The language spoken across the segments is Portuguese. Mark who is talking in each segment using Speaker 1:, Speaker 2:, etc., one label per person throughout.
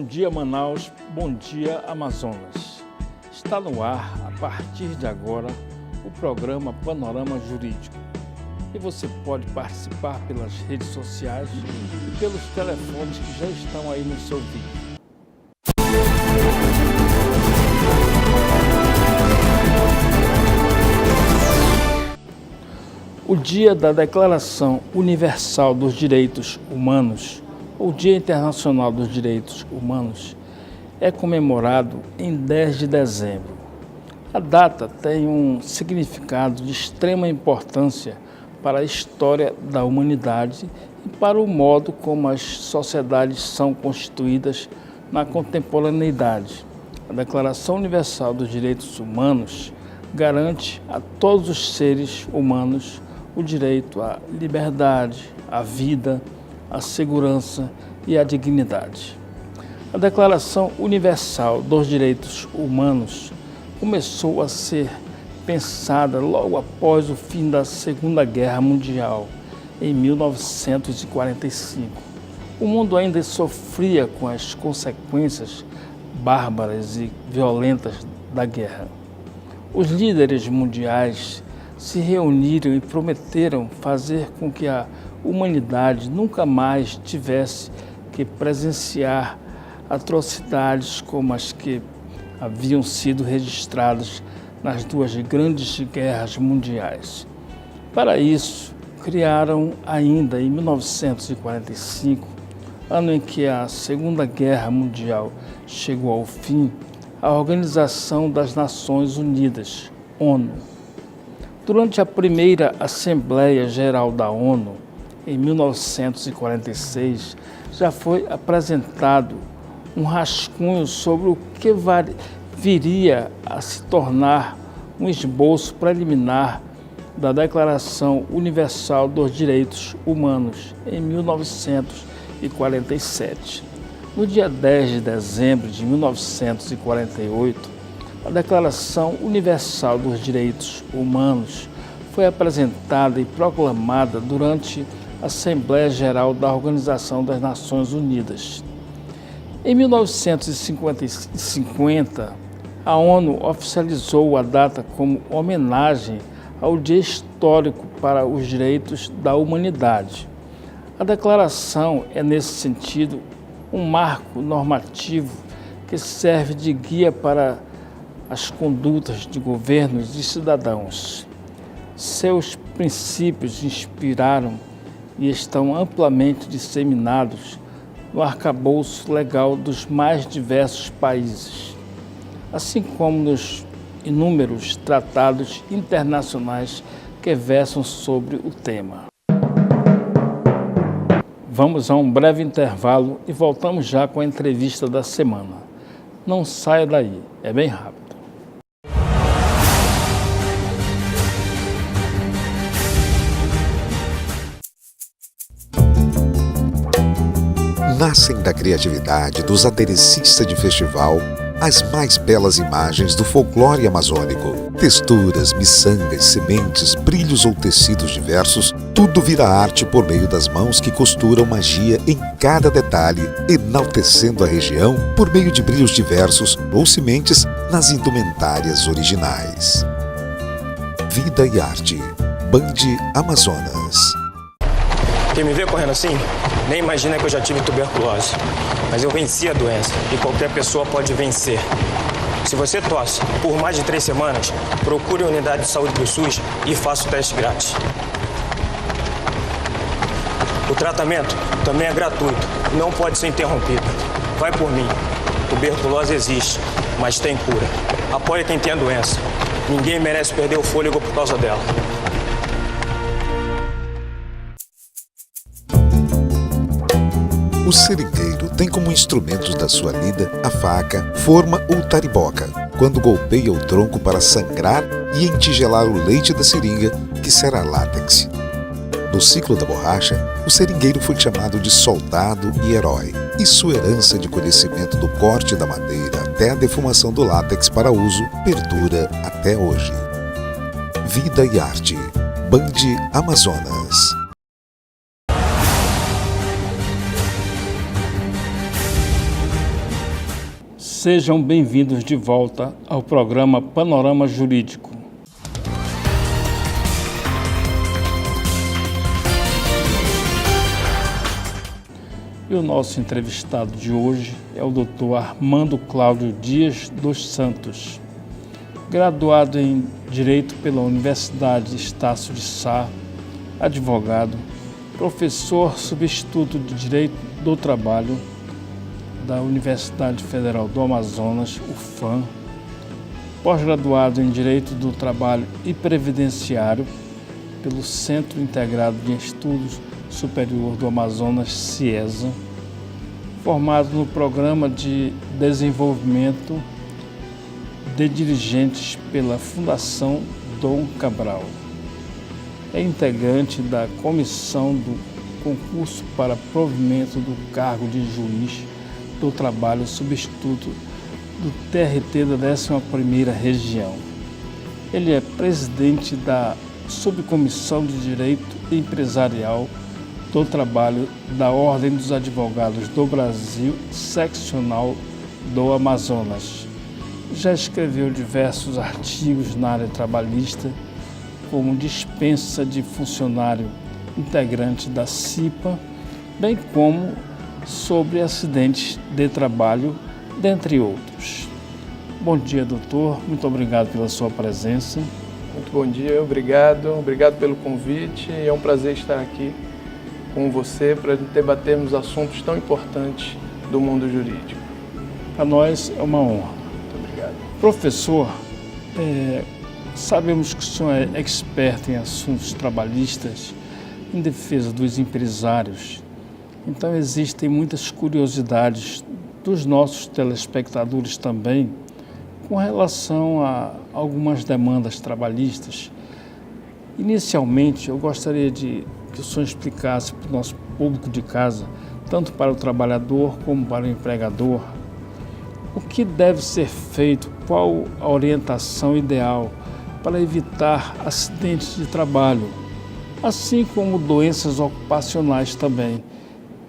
Speaker 1: dia Manaus, bom dia Amazonas. Está no ar, a partir de agora, o programa Panorama Jurídico. E você pode participar pelas redes sociais e pelos telefones que já estão aí no seu vídeo. O Dia da Declaração Universal dos Direitos Humanos, ou Dia Internacional dos Direitos Humanos, é comemorado em 10 de dezembro. A data tem um significado de extrema importância para a história da humanidade e para o modo como as sociedades são constituídas na contemporaneidade. A Declaração Universal dos Direitos Humanos garante a todos os seres humanos o direito à liberdade, à vida, à segurança e à dignidade. A Declaração Universal dos Direitos Humanos começou a ser pensada logo após o fim da Segunda Guerra Mundial, em 1945. O mundo ainda sofria com as consequências bárbaras e violentas da guerra. Os líderes mundiais se reuniram e prometeram fazer com que a humanidade nunca mais tivesse que presenciar atrocidades como as que haviam sido registradas nas duas grandes guerras mundiais. Para isso, criaram ainda em 1945, ano em que a Segunda Guerra Mundial chegou ao fim, a Organização das Nações Unidas, ONU. Durante a primeira Assembleia Geral da ONU, em 1946, já foi apresentado um rascunho sobre o que viria a se tornar um esboço preliminar da Declaração Universal dos Direitos Humanos, em 1947. No dia 10 de dezembro de 1948, a Declaração Universal dos Direitos Humanos foi apresentada e proclamada durante a Assembleia Geral da Organização das Nações Unidas. Em 1950, a ONU oficializou a data como homenagem ao Dia Histórico para os Direitos da Humanidade. A declaração é, nesse sentido, um marco normativo que serve de guia para as condutas de governos e cidadãos. Seus princípios inspiraram e estão amplamente disseminados no arcabouço legal dos mais diversos países, assim como nos inúmeros tratados internacionais que versam sobre o tema. Vamos a um breve intervalo e voltamos já com a entrevista da semana. Não saia daí, é bem rápido.
Speaker 2: Nascem da criatividade dos aderecistas de festival as mais belas imagens do folclore amazônico. Texturas, miçangas, sementes, brilhos ou tecidos diversos, tudo vira arte por meio das mãos que costuram magia em cada detalhe, enaltecendo a região por meio de brilhos diversos ou sementes nas indumentárias originais. Vida e Arte, Band Amazonas.
Speaker 3: Quem me vê correndo assim, nem imagina que eu já tive tuberculose. Mas eu venci a doença e qualquer pessoa pode vencer. Se você tosse por mais de 3 semanas, procure a unidade de saúde do SUS e faça o teste grátis. O tratamento também é gratuito, não pode ser interrompido. Vai por mim. Tuberculose existe, mas tem cura. Apoie quem tem a doença. Ninguém merece perder o fôlego por causa dela.
Speaker 2: O seringueiro tem como instrumentos da sua lida a faca, forma ou tariboca, quando golpeia o tronco para sangrar e entigelar o leite da seringa, que será látex. No ciclo da borracha, o seringueiro foi chamado de soldado e herói, e sua herança de conhecimento do corte da madeira até a defumação do látex para uso perdura até hoje. Vida e Arte, Band Amazonas.
Speaker 1: Sejam bem-vindos de volta ao programa Panorama Jurídico. E o nosso entrevistado de hoje é o Dr. Armando Cláudio Dias dos Santos, graduado em Direito pela Universidade Estácio de Sá, advogado, professor substituto de Direito do Trabalho da Universidade Federal do Amazonas, UFAM, pós-graduado em Direito do Trabalho e Previdenciário pelo Centro Integrado de Estudos Superior do Amazonas, CIESA, formado no Programa de Desenvolvimento de Dirigentes pela Fundação Dom Cabral. É integrante da Comissão do Concurso para Provimento do Cargo de Juiz do Trabalho Substituto do TRT da 11ª Região. Ele é presidente da Subcomissão de Direito Empresarial do Trabalho da Ordem dos Advogados do Brasil, seccional do Amazonas. Já escreveu diversos artigos na área trabalhista, como dispensa de funcionário integrante da CIPA, bem como sobre acidentes de trabalho, dentre outros. Bom dia, doutor. Muito obrigado pela sua presença.
Speaker 4: Muito bom dia, obrigado pelo convite. É um prazer estar aqui com você para debatermos assuntos tão importantes do mundo jurídico.
Speaker 1: Para nós é uma honra.
Speaker 4: Muito obrigado.
Speaker 1: Professor, sabemos que o senhor é expert em assuntos trabalhistas em defesa dos empresários. Então existem muitas curiosidades dos nossos telespectadores também com relação a algumas demandas trabalhistas. Inicialmente, eu gostaria que o senhor explicasse para o nosso público de casa, tanto para o trabalhador como para o empregador, o que deve ser feito, qual a orientação ideal para evitar acidentes de trabalho, assim como doenças ocupacionais também,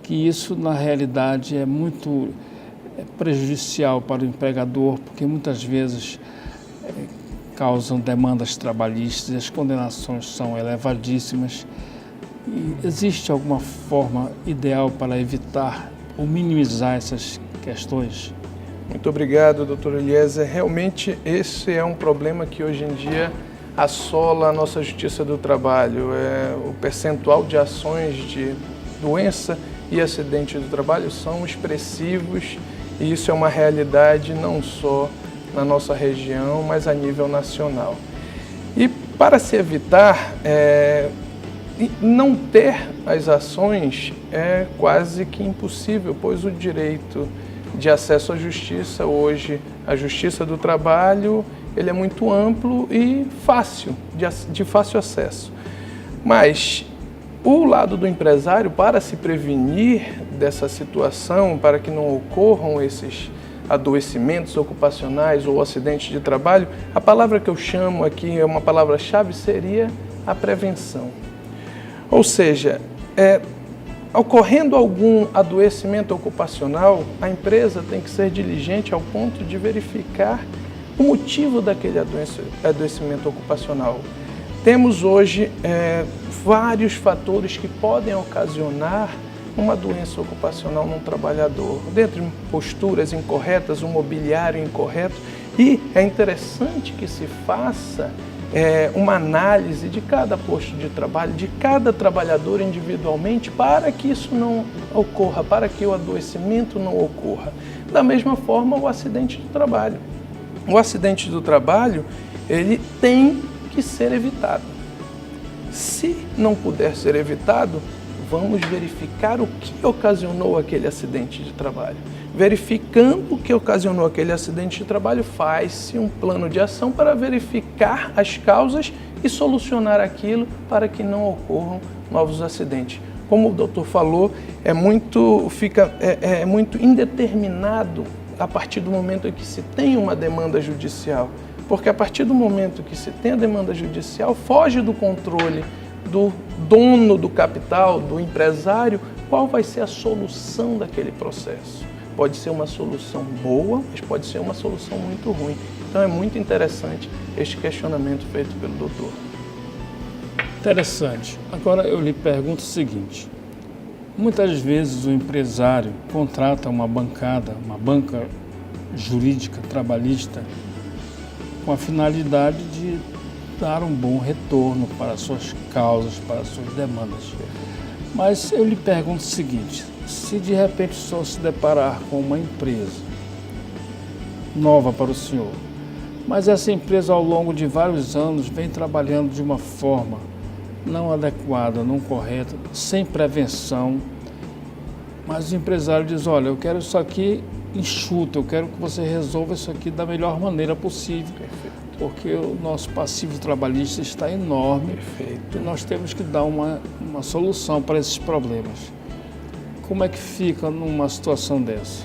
Speaker 1: que isso na realidade é muito prejudicial para o empregador, porque muitas vezes causam demandas trabalhistas e as condenações são elevadíssimas. E existe alguma forma ideal para evitar ou minimizar essas questões?
Speaker 4: Muito obrigado, doutor Eliezer. Realmente esse é um problema que hoje em dia assola a nossa Justiça do Trabalho. O percentual de ações de doença e acidente do trabalho são expressivos e isso é uma realidade não só na nossa região, mas a nível nacional. E para se evitar, não ter as ações é quase que impossível, pois o direito de acesso à justiça, hoje a Justiça do Trabalho, ele é muito amplo e fácil, de fácil acesso. Mas o lado do empresário, para se prevenir dessa situação, para que não ocorram esses adoecimentos ocupacionais ou acidentes de trabalho, a palavra que eu chamo aqui, é uma palavra-chave, seria a prevenção. Ou seja, ocorrendo algum adoecimento ocupacional, a empresa tem que ser diligente ao ponto de verificar o motivo daquele adoecimento ocupacional. Temos hoje vários fatores que podem ocasionar uma doença ocupacional num trabalhador, dentre posturas incorretas, um mobiliário incorreto, e é interessante que se faça uma análise de cada posto de trabalho, de cada trabalhador individualmente, para que isso não ocorra, para que o adoecimento não ocorra. Da mesma forma, o acidente do trabalho. O acidente do trabalho, ele tem que ser evitado. Se não puder ser evitado, vamos verificar o que ocasionou aquele acidente de trabalho. Verificando o que ocasionou aquele acidente de trabalho, faz-se um plano de ação para verificar as causas e solucionar aquilo para que não ocorram novos acidentes. Como o doutor falou, é muito indeterminado a partir do momento em que se tem uma demanda judicial. Porque a partir do momento que se tem a demanda judicial, foge do controle do dono do capital, do empresário, qual vai ser a solução daquele processo. pode ser uma solução boa, mas pode ser uma solução muito ruim. Então é muito interessante este questionamento feito pelo doutor.
Speaker 1: Interessante. Agora eu lhe pergunto o seguinte: muitas vezes o empresário contrata uma banca jurídica trabalhista com a finalidade de dar um bom retorno para suas causas, para suas demandas. Mas eu lhe pergunto o seguinte: se de repente o senhor se deparar com uma empresa nova para o senhor, mas essa empresa ao longo de vários anos vem trabalhando de uma forma não adequada, não correta, sem prevenção, mas o empresário diz: olha, eu quero isso aqui enxuto, eu quero que você resolva isso aqui da melhor maneira possível.
Speaker 4: Perfeito.
Speaker 1: Porque o nosso passivo trabalhista está enorme.
Speaker 4: Perfeito.
Speaker 1: E nós temos que dar uma solução para esses problemas. Como é que fica numa situação dessa?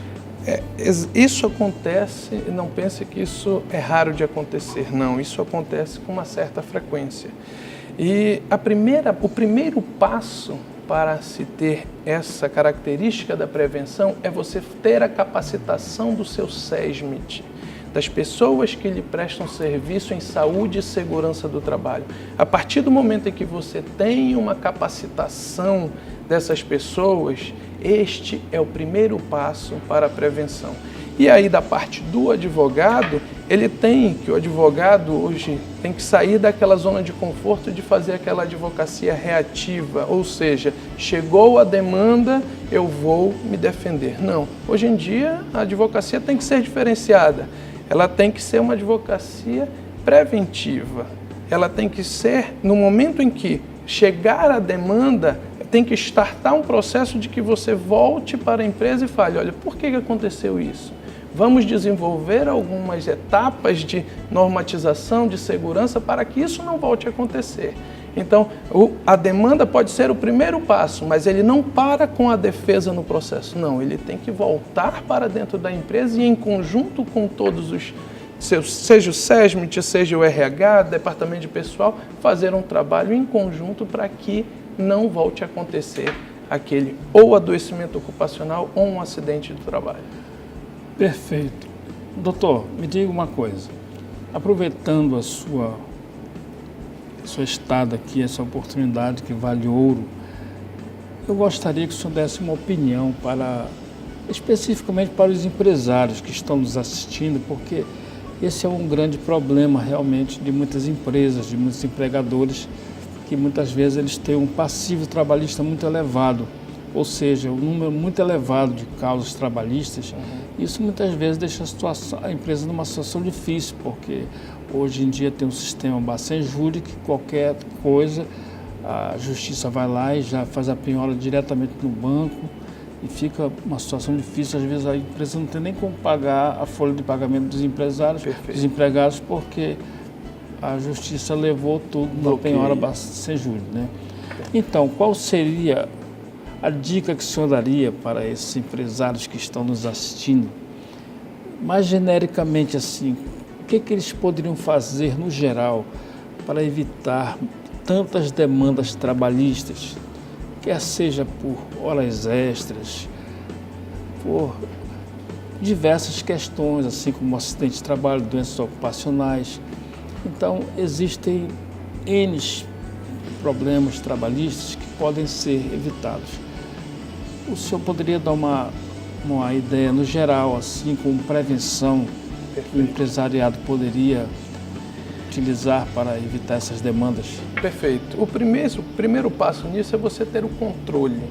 Speaker 4: Isso acontece, não pense que isso é raro de acontecer, não. Isso acontece com uma certa frequência. E o primeiro passo para se ter essa característica da prevenção é você ter a capacitação do seu SESMIT, das pessoas que lhe prestam serviço em saúde e segurança do trabalho. A partir do momento em que você tem uma capacitação dessas pessoas, este é o primeiro passo para a prevenção. E aí, da parte do advogado, o advogado hoje tem que sair daquela zona de conforto de fazer aquela advocacia reativa, ou seja, chegou a demanda, eu vou me defender. Não, hoje em dia a advocacia tem que ser diferenciada, ela tem que ser uma advocacia preventiva, ela tem que ser, no momento em que chegar a demanda, tem que startar um processo de que você volte para a empresa e fale: olha, por que aconteceu isso? Vamos desenvolver algumas etapas de normatização, de segurança, para que isso não volte a acontecer. Então, a demanda pode ser o primeiro passo, mas ele não para com a defesa no processo. Não, ele tem que voltar para dentro da empresa e, em conjunto com todos os seus, seja o SESMIT, seja o RH, departamento de pessoal, fazer um trabalho em conjunto para que não volte a acontecer aquele ou adoecimento ocupacional ou um acidente do trabalho.
Speaker 1: Perfeito. Doutor, me diga uma coisa. Aproveitando a sua estada aqui, essa oportunidade que vale ouro, eu gostaria que o senhor desse uma opinião especificamente para os empresários que estão nos assistindo, porque esse é um grande problema realmente de muitas empresas, de muitos empregadores, que muitas vezes eles têm um passivo trabalhista muito elevado, ou seja, um número muito elevado de causas trabalhistas. Isso muitas vezes deixa a empresa numa situação difícil, porque hoje em dia tem um sistema Bacen-Júri que qualquer coisa, a justiça vai lá e já faz a penhora diretamente no banco e fica uma situação difícil. Às vezes a empresa não tem nem como pagar a folha de pagamento dos empresários, dos empregados, porque a justiça levou tudo na penhora Bacen-Júri, né? Então, qual seria a dica que o senhor daria para esses empresários que estão nos assistindo, mais genericamente assim, o que eles poderiam fazer no geral para evitar tantas demandas trabalhistas, quer seja por horas extras, por diversas questões, assim como acidente de trabalho, doenças ocupacionais. Então, existem N problemas trabalhistas que podem ser evitados. O senhor poderia dar uma ideia no geral, assim, como prevenção, que o empresariado poderia utilizar para evitar essas demandas?
Speaker 4: Perfeito. O primeiro passo nisso é você ter o controle,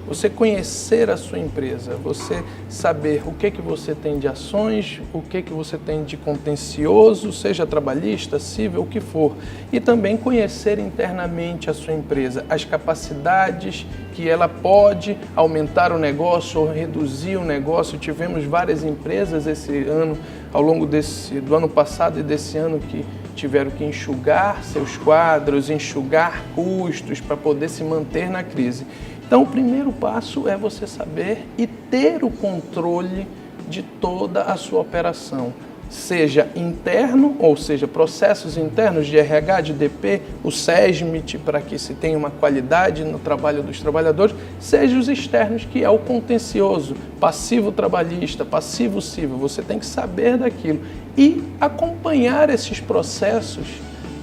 Speaker 4: você conhecer a sua empresa, você saber o que você tem de ações, o que você tem de contencioso, seja trabalhista, civil, o que for. E também conhecer internamente a sua empresa, as capacidades que ela pode aumentar o negócio ou reduzir o negócio. Tivemos várias empresas esse ano, ao longo do ano passado e desse ano, que tiveram que enxugar seus quadros, enxugar custos para poder se manter na crise. Então, o primeiro passo é você saber e ter o controle de toda a sua operação. seja interno, ou seja, processos internos de RH, de DP, o SESMIT, para que se tenha uma qualidade no trabalho dos trabalhadores, seja os externos, que é o contencioso, passivo trabalhista, passivo civil. Você tem que saber daquilo e acompanhar esses processos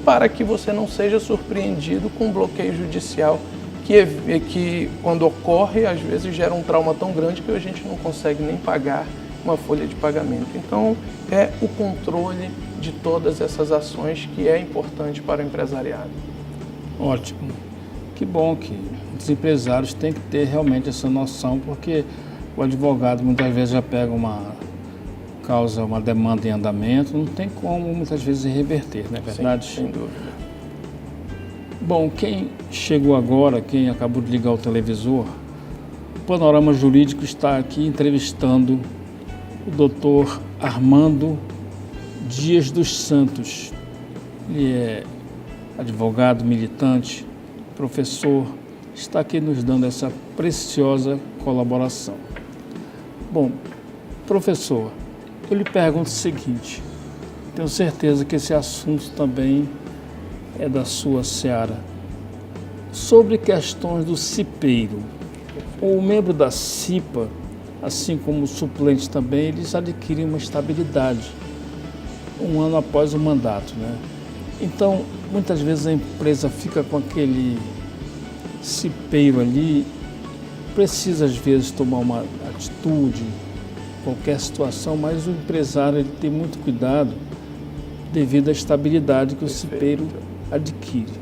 Speaker 4: para que você não seja surpreendido com um bloqueio judicial que quando ocorre, às vezes gera um trauma tão grande que a gente não consegue nem pagar uma folha de pagamento. Então, é o controle de todas essas ações que é importante para o empresariado.
Speaker 1: Ótimo. Que bom que os empresários têm que ter realmente essa noção, porque o advogado muitas vezes já pega uma causa, uma demanda em andamento, não tem como muitas vezes reverter, não é verdade?
Speaker 4: Sim, sem dúvida.
Speaker 1: Bom, quem chegou agora, quem acabou de ligar o televisor, o Panorama Jurídico está aqui entrevistando o doutor Armando Dias dos Santos. Ele é advogado, militante, professor, está aqui nos dando essa preciosa colaboração. Bom, professor, eu lhe pergunto o seguinte, tenho certeza que esse assunto também é da sua seara. Sobre questões do cipeiro, o membro da CIPA, assim como o suplente também, eles adquirem uma estabilidade um ano após o mandato, né? Então, muitas vezes a empresa fica com aquele cipeiro ali, precisa às vezes tomar uma atitude, qualquer situação, mas o empresário ele tem muito cuidado devido à estabilidade que o cipeiro adquire.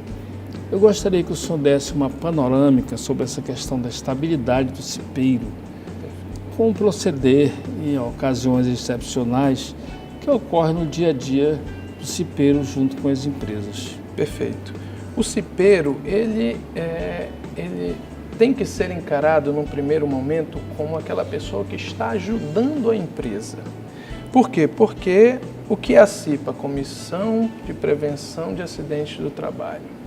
Speaker 1: Eu gostaria que o senhor desse uma panorâmica sobre essa questão da estabilidade do cipeiro, como proceder em ocasiões excepcionais que ocorrem no dia a dia do cipeiro junto com as empresas.
Speaker 4: Perfeito. O cipeiro, ele tem que ser encarado num primeiro momento como aquela pessoa que está ajudando a empresa. Por quê? Porque o que é a CIPA? Comissão de Prevenção de Acidentes do Trabalho.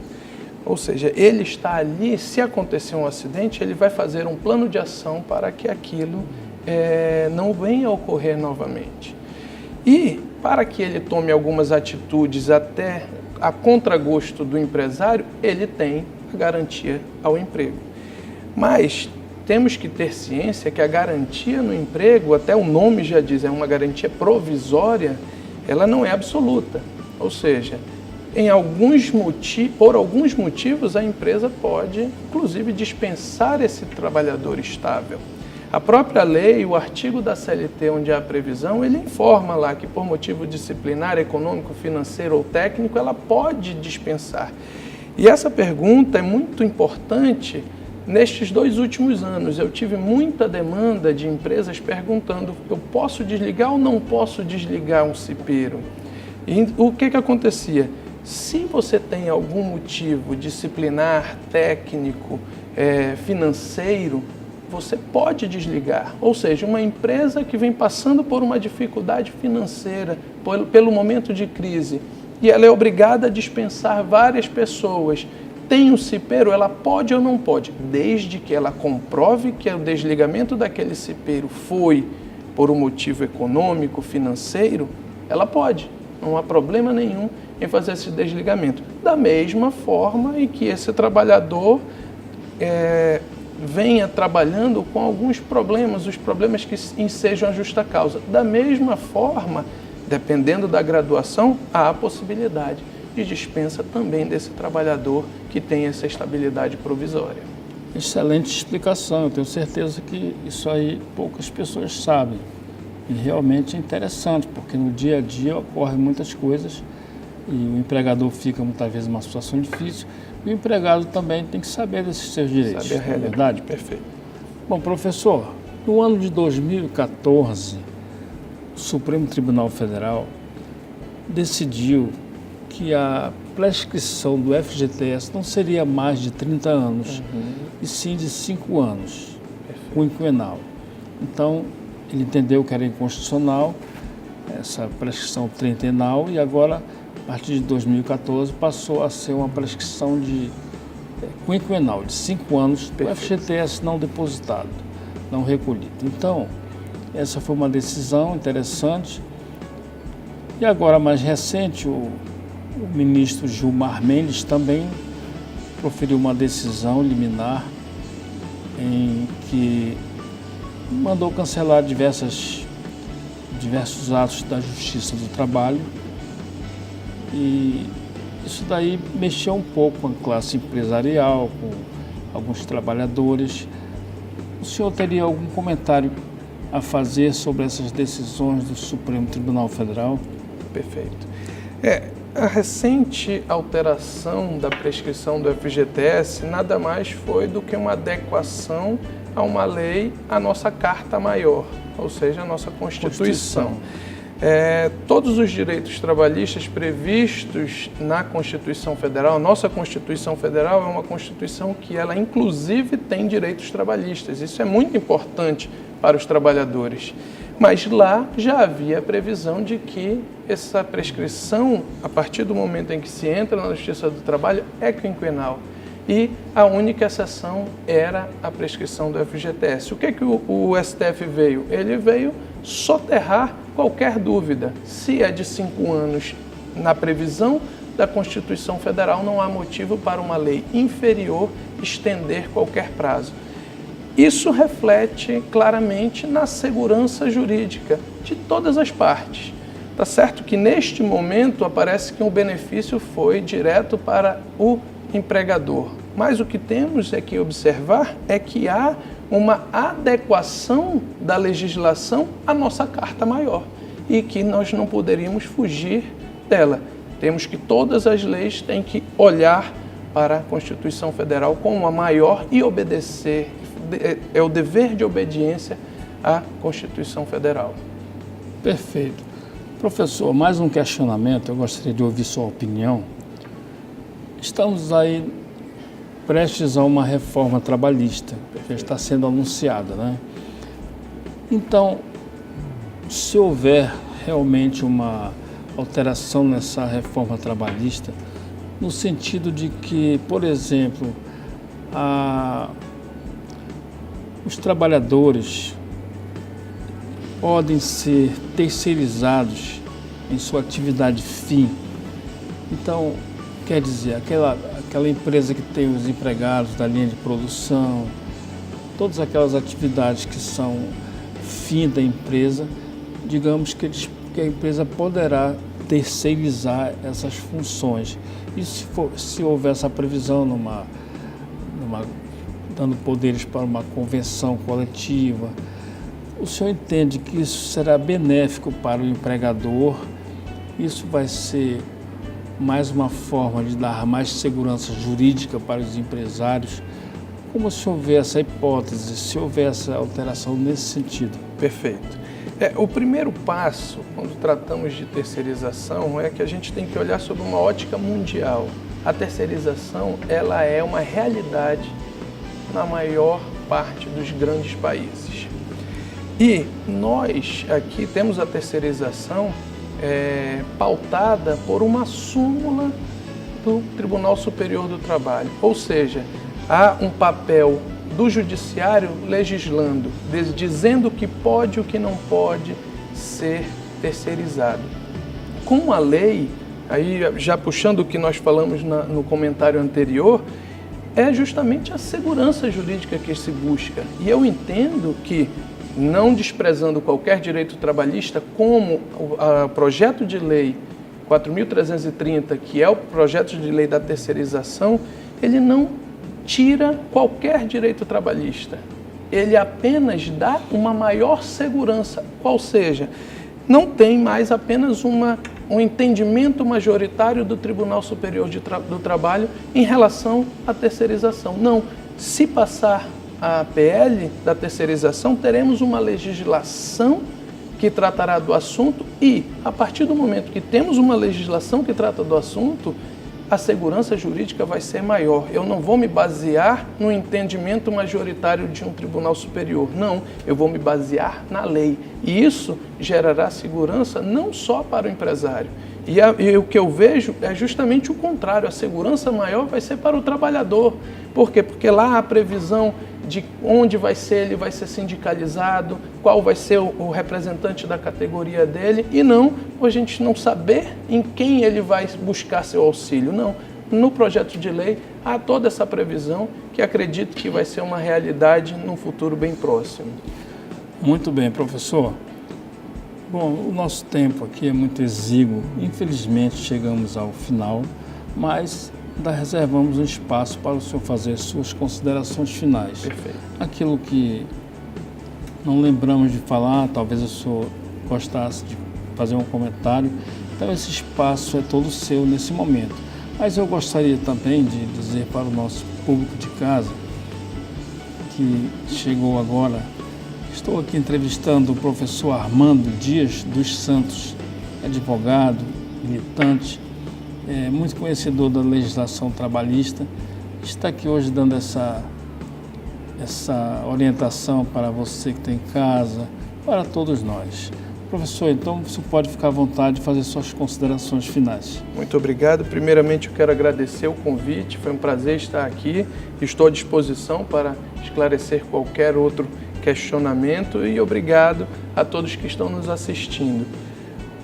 Speaker 4: Ou seja, ele está ali, se acontecer um acidente, ele vai fazer um plano de ação para que aquilo não venha a ocorrer novamente. E para que ele tome algumas atitudes até a contragosto do empresário, ele tem a garantia ao emprego. Mas temos que ter ciência que a garantia no emprego, até o nome já diz, é uma garantia provisória, ela não é absoluta. Ou seja, por alguns motivos a empresa pode, inclusive, dispensar esse trabalhador estável. A própria lei, o artigo da CLT onde há a previsão, ele informa lá que por motivo disciplinar, econômico, financeiro ou técnico, ela pode dispensar. E essa pergunta é muito importante. Nestes 2 últimos anos, eu tive muita demanda de empresas perguntando: eu posso desligar ou não posso desligar um cipeiro? E o que acontecia? Se você tem algum motivo disciplinar, técnico, financeiro, você pode desligar. Ou seja, uma empresa que vem passando por uma dificuldade financeira, pelo momento de crise, e ela é obrigada a dispensar várias pessoas, tem um cipeiro, ela pode ou não pode? Desde que ela comprove que o desligamento daquele cipeiro foi por um motivo econômico, financeiro, ela pode. Não há problema nenhum em fazer esse desligamento. Da mesma forma em que esse trabalhador venha trabalhando com alguns problemas, os problemas que ensejam a justa causa. Da mesma forma, dependendo da graduação, há a possibilidade de dispensa também desse trabalhador que tem essa estabilidade provisória.
Speaker 1: Excelente explicação, eu tenho certeza que isso aí poucas pessoas sabem. E realmente é interessante, porque no dia a dia ocorrem muitas coisas e o empregador fica muitas vezes numa situação difícil e o empregado também tem que saber desses seus direitos.
Speaker 4: Saber a realidade.
Speaker 1: É verdade?
Speaker 4: Perfeito.
Speaker 1: Bom, professor, no ano de 2014, o Supremo Tribunal Federal decidiu que a prescrição do FGTS não seria mais de 30 anos, e sim de 5 anos, quinquenal. Então, ele entendeu que era inconstitucional essa prescrição trintenal e agora, a partir de 2014, passou a ser uma prescrição de quinquenal, de 5 anos, do FGTS não depositado, não recolhido. Então, essa foi uma decisão interessante E agora, mais recente, o ministro Gilmar Mendes também proferiu uma decisão liminar em que mandou cancelar diversos atos da Justiça do Trabalho, e isso daí mexeu um pouco com a classe empresarial, com alguns trabalhadores. O senhor teria algum comentário a fazer sobre essas decisões do Supremo Tribunal Federal?
Speaker 4: Perfeito. A recente alteração da prescrição do FGTS nada mais foi do que uma adequação a uma lei, a nossa Carta Maior, ou seja, a nossa Constituição. Todos os direitos trabalhistas previstos na Constituição Federal, nossa Constituição Federal é uma Constituição que ela inclusive tem direitos trabalhistas. Isso é muito importante para os trabalhadores. Mas lá já havia a previsão de que essa prescrição, a partir do momento em que se entra na Justiça do Trabalho, é quinquenal. E a única exceção era a prescrição do FGTS. O que o STF veio? Ele veio soterrar qualquer dúvida. Se é de 5 anos na previsão da Constituição Federal, não há motivo para uma lei inferior estender qualquer prazo. Isso reflete claramente na segurança jurídica de todas as partes. Tá certo que neste momento aparece que o benefício foi direto para o empregador, mas o que temos é que observar é que há uma adequação da legislação à nossa Carta Maior e que nós não poderíamos fugir dela. Temos que todas as leis têm que olhar para a Constituição Federal como a maior e obedecer. É o dever de obediência à Constituição Federal.
Speaker 1: Perfeito. Professor, mais um questionamento, eu gostaria de ouvir sua opinião. Estamos aí prestes a uma reforma trabalhista, que está sendo anunciada, né? Então, se houver realmente uma alteração nessa reforma trabalhista, no sentido de que, por exemplo, os trabalhadores podem ser terceirizados em sua atividade fim. Então, quer dizer, aquela empresa que tem os empregados da linha de produção, todas aquelas atividades que são fim da empresa, digamos que a empresa poderá terceirizar essas funções. E se houver essa previsão dando poderes para uma convenção coletiva, o senhor entende que isso será benéfico para o empregador? Isso vai ser mais uma forma de dar mais segurança jurídica para os empresários? Como se houver essa hipótese, se houver essa alteração nesse sentido?
Speaker 4: Perfeito. O primeiro passo, quando tratamos de terceirização, é que a gente tem que olhar sob uma ótica mundial. A terceirização, ela é uma realidade na maior parte dos grandes países. E nós aqui temos a terceirização pautada por uma súmula do Tribunal Superior do Trabalho. Ou seja, há um papel do Judiciário legislando, dizendo o que pode e o que não pode ser terceirizado. Com a lei, aí já puxando o que nós falamos no comentário anterior, é justamente a segurança jurídica que se busca. E eu entendo que, não desprezando qualquer direito trabalhista, como o projeto de lei 4.330, que é o projeto de lei da terceirização, ele não tira qualquer direito trabalhista. Ele apenas dá uma maior segurança, qual seja, não tem mais apenas um entendimento majoritário do Tribunal Superior do Trabalho em relação à terceirização. Não, se passar a PL da terceirização, teremos uma legislação que tratará do assunto e, a partir do momento que temos uma legislação que trata do assunto, a segurança jurídica vai ser maior. Eu não vou me basear no entendimento majoritário de um tribunal superior. Não, eu vou me basear na lei. E isso gerará segurança não só para o empresário. E o que eu vejo é justamente o contrário. A segurança maior vai ser para o trabalhador. Por quê? Porque lá há a previsão de onde ele vai ser sindicalizado, qual vai ser o representante da categoria dele, e não a gente não saber em quem ele vai buscar seu auxílio. Não, no projeto de lei há toda essa previsão que acredito que vai ser uma realidade num futuro bem próximo.
Speaker 1: Muito bem, professor. Bom, o nosso tempo aqui é muito exíguo. Infelizmente chegamos ao final, mas ainda reservamos um espaço para o senhor fazer suas considerações finais.
Speaker 4: Perfeito.
Speaker 1: Aquilo que não lembramos de falar, talvez o senhor gostasse de fazer um comentário. Então esse espaço é todo seu nesse momento. Mas eu gostaria também de dizer para o nosso público de casa que chegou agora. Estou aqui entrevistando o professor Armando Dias dos Santos, advogado, militante, muito conhecedor da legislação trabalhista. Está aqui hoje dando essa orientação para você que tem em casa, para todos nós. Professor, então você pode ficar à vontade de fazer suas considerações finais.
Speaker 4: Muito obrigado. Primeiramente eu quero agradecer o convite, foi um prazer estar aqui. Estou à disposição para esclarecer qualquer outro questionamento e obrigado a todos que estão nos assistindo.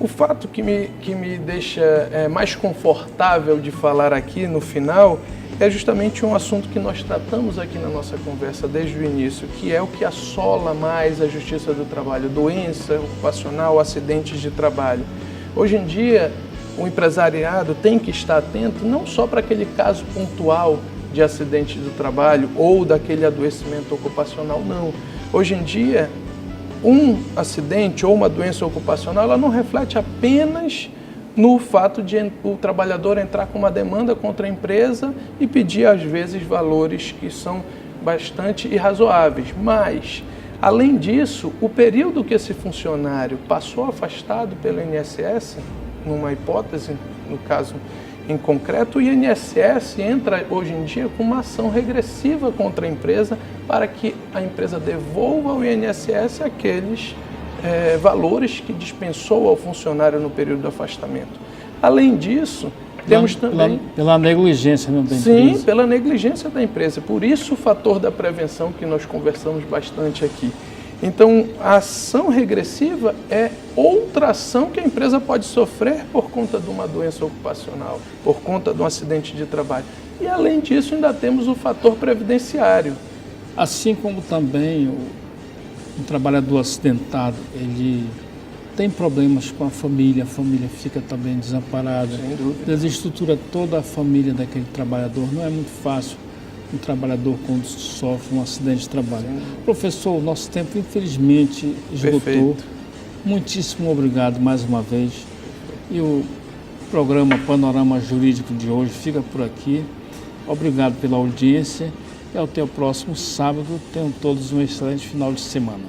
Speaker 4: O fato que me deixa mais confortável de falar aqui no final é justamente um assunto que nós tratamos aqui na nossa conversa desde o início, que é o que assola mais a Justiça do Trabalho: doença ocupacional, acidentes de trabalho. Hoje em dia, o empresariado tem que estar atento não só para aquele caso pontual de acidente do trabalho ou daquele adoecimento ocupacional, não. Hoje em dia, um acidente ou uma doença ocupacional, ela não reflete apenas no fato de o trabalhador entrar com uma demanda contra a empresa e pedir, às vezes, valores que são bastante irrazoáveis. Mas, além disso, o período que esse funcionário passou afastado pelo INSS, numa hipótese, no caso em concreto, o INSS entra hoje em dia com uma ação regressiva contra a empresa para que a empresa devolva ao INSS aqueles valores que dispensou ao funcionário no período do afastamento. Além disso, temos também...
Speaker 1: Pela negligência da empresa.
Speaker 4: Sim, pela negligência da empresa. Por isso o fator da prevenção que nós conversamos bastante aqui. Então, a ação regressiva é outra ação que a empresa pode sofrer por conta de uma doença ocupacional, por conta de um acidente de trabalho. E, além disso, ainda temos o fator previdenciário.
Speaker 1: Assim como também um trabalhador acidentado, ele tem problemas com a família fica também desamparada.
Speaker 4: Sem dúvida.
Speaker 1: Desestrutura toda a família daquele trabalhador. Não é muito fácil um trabalhador quando sofre um acidente de trabalho.
Speaker 4: Sim.
Speaker 1: Professor, o nosso tempo infelizmente esgotou.
Speaker 4: Perfeito.
Speaker 1: Muitíssimo obrigado mais uma vez. E o programa Panorama Jurídico de hoje fica por aqui. Obrigado pela audiência e até o próximo sábado. Tenham todos um excelente final de semana.